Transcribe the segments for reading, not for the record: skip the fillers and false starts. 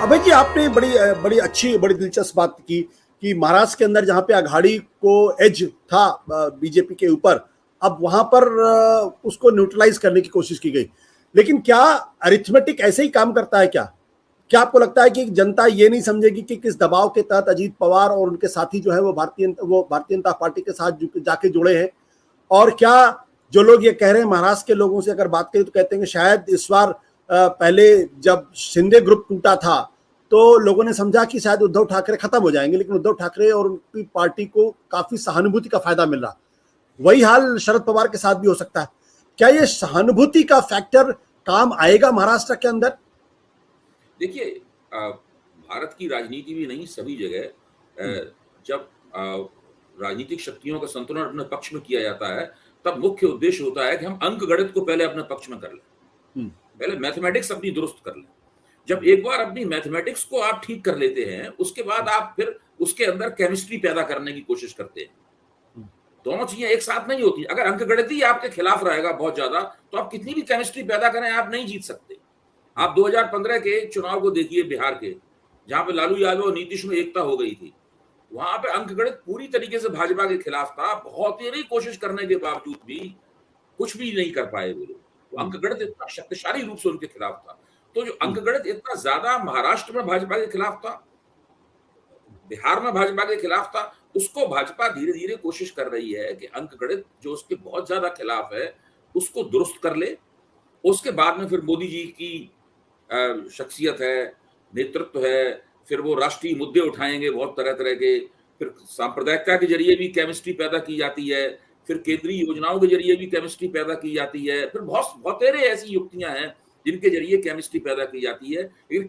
अभय जी, आपने बड़ी अच्छी बड़ी दिलचस्प बात की कि महाराष्ट्र के अंदर जहां पे अघाड़ी को एज था बीजेपी के ऊपर, अब वहां पर उसको न्यूट्रलाइज करने की कोशिश की गई। लेकिन क्या अरिथमेटिक ऐसे ही काम करता है क्या? क्या आपको लगता है कि जनता ये नहीं समझेगी कि किस दबाव के तहत अजीत पवार और उनके साथी जो है वो भारतीय जनता पार्टी के साथ जाके जुड़े हैं? और क्या जो लोग ये कह रहे हैं, महाराष्ट्र के लोगों से अगर बात करें तो कहते हैं कि शायद इस बार पहले जब शिंदे ग्रुप टूटा था तो लोगों ने समझा कि शायद उद्धव ठाकरे खत्म हो जाएंगे, लेकिन उद्धव ठाकरे और उनकी पार्टी को काफी सहानुभूति का फायदा मिल रहा। वही हाल शरद पवार के साथ भी हो सकता है। क्या ये सहानुभूति का फैक्टर काम आएगा महाराष्ट्र के अंदर? देखिए, भारत की राजनीति भी नहीं, सभी जगह जब राजनीतिक शक्तियों का संतुलन अपने पक्ष में किया जाता है, तब मुख्य उद्देश्य होता है कि हम अंक गणित को पहले अपने पक्ष में कर लें, पहले मैथमेटिक्स अपनी दुरुस्त कर लें। जब एक बार अपनी मैथमेटिक्स को आप ठीक कर लेते हैं, उसके बाद आप फिर उसके अंदर केमिस्ट्री पैदा करने की कोशिश करते हैं। दोनों चीजें एक साथ नहीं होती। अगर अंक गणित ही आपके खिलाफ रहेगा बहुत ज्यादा, तो आप कितनी भी केमिस्ट्री पैदा करें, आप नहीं जीत सकते। आप 2015 के चुनाव को देखिए, बिहार के, जहां पे लालू यादव और नीतीश में एकता हो गई थी, वहां पे अंकगणित पूरी तरीके से भाजपा के खिलाफ था। बहुत ही कोशिश करने के बावजूद भी कुछ भी नहीं कर पाए वो लोग। अंकगणित इतना शक्तिशाली रूप से उनके खिलाफ था। तो जो अंकगणित इतना ज्यादा महाराष्ट्र में भाजपा के खिलाफ था, बिहार में भाजपा के खिलाफ था, उसको भाजपा धीरे धीरे कोशिश कर रही है कि अंकगणित जो उसके बहुत ज्यादा खिलाफ है उसको दुरुस्त कर ले। उसके बाद में फिर मोदी जी की शख्सियत है, नेतृत्व है, फिर वो राष्ट्रीय मुद्दे उठाएंगे बहुत तरह तरह के, फिर सांप्रदायिकता के जरिए भी केमिस्ट्री पैदा की जाती है, फिर केंद्रीय योजनाओं के जरिए भी केमिस्ट्री पैदा की जाती है, फिर बहुत तेरे ऐसी युक्तियां हैं जिनके जरिए केमिस्ट्री पैदा की जाती है। लेकिन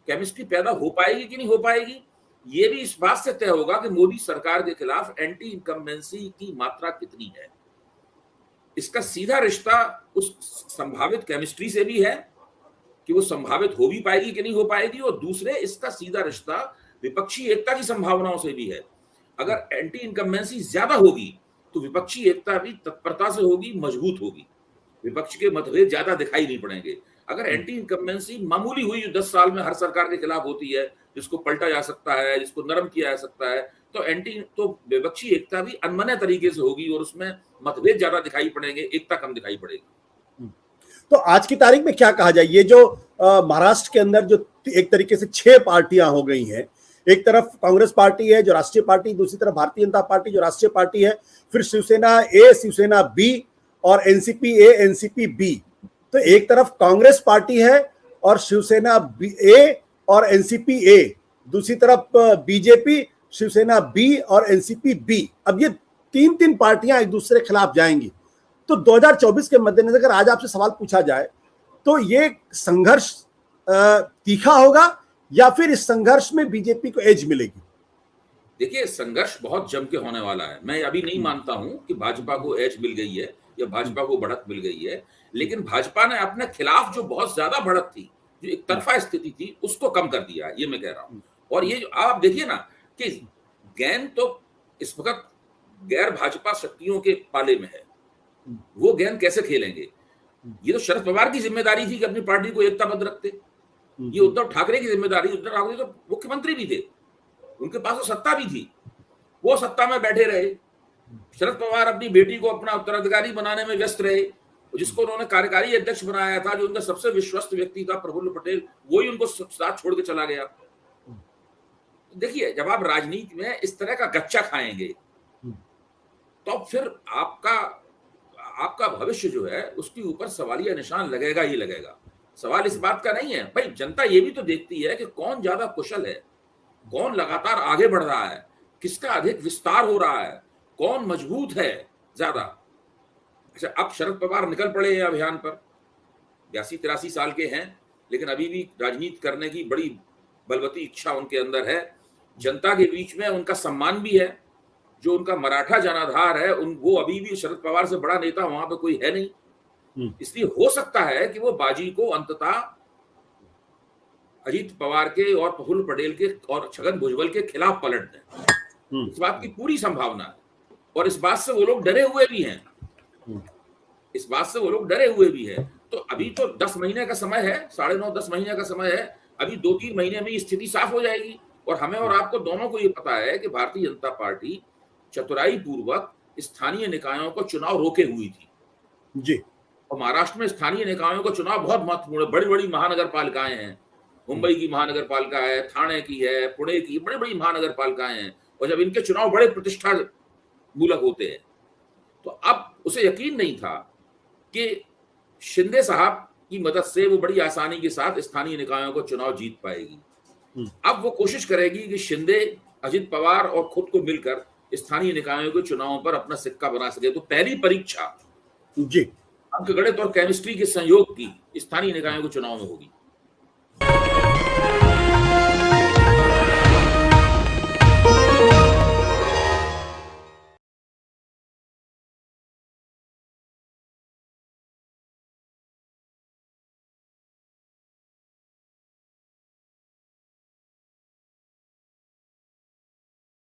केमिस्ट्री पैदा हो पाएगी कि नहीं हो पाएगी, ये भी इस बात से तय होगा कि मोदी सरकार के खिलाफ एंटी इनकम्बेंसी की मात्रा कितनी है। इसका सीधा रिश्ता उस संभावित केमिस्ट्री से भी है कि वो संभावित हो भी पाएगी कि नहीं हो पाएगी, और दूसरे इसका सीधा रिश्ता विपक्षी एकता की संभावनाओं से भी है। अगर एंटी इनकम्बेंसी ज्यादा होगी तो विपक्षी एकता भी तत्परता से होगी, मजबूत होगी, विपक्ष के मतभेद ज्यादा दिखाई नहीं पड़ेंगे। अगर एंटी इनकम्बेंसी मामूली हुई, जो 10 साल में हर सरकार के खिलाफ होती है, जिसको पलटा जा सकता है, जिसको नरम किया जा सकता है, तो विपक्षी एकता भी अनमने तरीके से होगी और उसमें मतभेद ज्यादा दिखाई पड़ेंगे, एकता कम दिखाई पड़ेगी। तो आज की तारीख में क्या कहा जाए, ये जो महाराष्ट्र के अंदर जो एक तरीके से 6 पार्टियां हो गई हैं, एक तरफ कांग्रेस पार्टी है जो राष्ट्रीय पार्टी, दूसरी तरफ भारतीय जनता पार्टी जो राष्ट्रीय पार्टी है, फिर शिवसेना ए, शिवसेना बी और एनसीपी ए, एनसीपी बी। तो एक तरफ कांग्रेस पार्टी है और शिवसेना ए और एनसीपी ए, दूसरी तरफ बीजेपी, शिवसेना बी और एनसीपी बी। अब ये 3 पार्टियां एक दूसरे के खिलाफ जाएंगी। तो 2024 के मद्देनजर अगर आज आपसे सवाल पूछा जाए तो ये संघर्ष तीखा होगा या फिर इस संघर्ष में बीजेपी को एज मिलेगी? देखिए, संघर्ष बहुत जम के होने वाला है। मैं अभी नहीं मानता हूं कि भाजपा को एज मिल गई है या भाजपा को बढ़त मिल गई है, लेकिन भाजपा ने अपने खिलाफ जो बहुत ज्यादा बढ़त थी, जो एक तरफा स्थिति थी, उसको कम कर दिया है, ये मैं कह रहा हूं। और ये जो आप देखिए ना कि गेंद तो इस वक्त गैर भाजपा शक्तियों के पाले में है, वो गेंद कैसे खेलेंगे? ये तो शरद पवार की जिम्मेदारी थी कि अपनी पार्टी को एकताबद्ध रखते। ये उद्धव ठाकरे की जिम्मेदारी, उद्धव ठाकरे तो मुख्यमंत्री भी थे, उनके पास तो सत्ता भी थी, वो सत्ता में बैठे रहे। शरद पवार अपनी बेटी को अपना उत्तराधिकारी बनाने में व्यस्त रहे, जिसको उन्होंने कार्यकारी अध्यक्ष बनाया था, जो उनका सबसे विश्वस्त व्यक्ति था प्रफुल्ल पटेल, वही उनको साथ छोड़ के चला गया। तो देखिए, जब आप राजनीति में इस तरह का गच्चा खाएंगे तो फिर आपका भविष्य जो है उसके ऊपर सवालिया निशान लगेगा ही लगेगा। सवाल इस बात का नहीं है, भाई जनता ये भी तो देखती है कि कौन ज्यादा कुशल है, कौन लगातार आगे बढ़ रहा है, किसका अधिक विस्तार हो रहा है, कौन मजबूत है ज्यादा। अच्छा, अब शरद पवार निकल पड़े हैं अभियान पर, 82-83 साल के हैं, लेकिन अभी भी राजनीति करने की बड़ी बलवती इच्छा उनके अंदर है। जनता के बीच में उनका सम्मान भी है। जो उनका मराठा जनाधार है, वो अभी भी शरद पवार से बड़ा नेता वहां पे कोई है नहीं। इसलिए हो सकता है कि वो बाजी को अंततः अजीत पवार के और प्रफुल्ल पटेल के और छगन भुजबल के खिलाफ पलट दें। इस बात की पूरी संभावना है, और इस बात से वो लोग डरे हुए भी हैं। इस बात से वो लोग डरे हुए भी हैं। तो अभी तो 10 महीने का समय है, 9.5-10 महीने का समय है। अभी 2-3 महीने में ये स्थिति साफ हो जाएगी और हमें और आपको दोनों को ये पता है कि भारतीय जनता पार्टी चतुराई पूर्वक स्थानीय निकायों को चुनाव रोके हुई थी। जी। और महाराष्ट्र में स्थानीय निकायों का चुनाव बहुत महत्वपूर्ण है। बड़ी-बड़ी महानगर पालिकाएं हैं। मुंबई की महानगर पालिका है, थाने की है, पुणे की, बड़ी-बड़ी महानगर पालिकाएं हैं और जब इनके चुनाव बड़े प्रतिष्ठा मूलक होते हैं, तो अब उसे यकीन नहीं था कि शिंदे साहब की मदद से वो बड़ी आसानी के साथ स्थानीय निकायों को चुनाव जीत पाएगी। अब वो कोशिश करेगी कि शिंदे, अजित पवार और खुद को मिलकर स्थानीय निकायों के चुनावों पर अपना सिक्का बना सके। तो पहली परीक्षा जी। अंकगणित और केमिस्ट्री के संयोग की स्थानीय निकायों के चुनाव में होगी।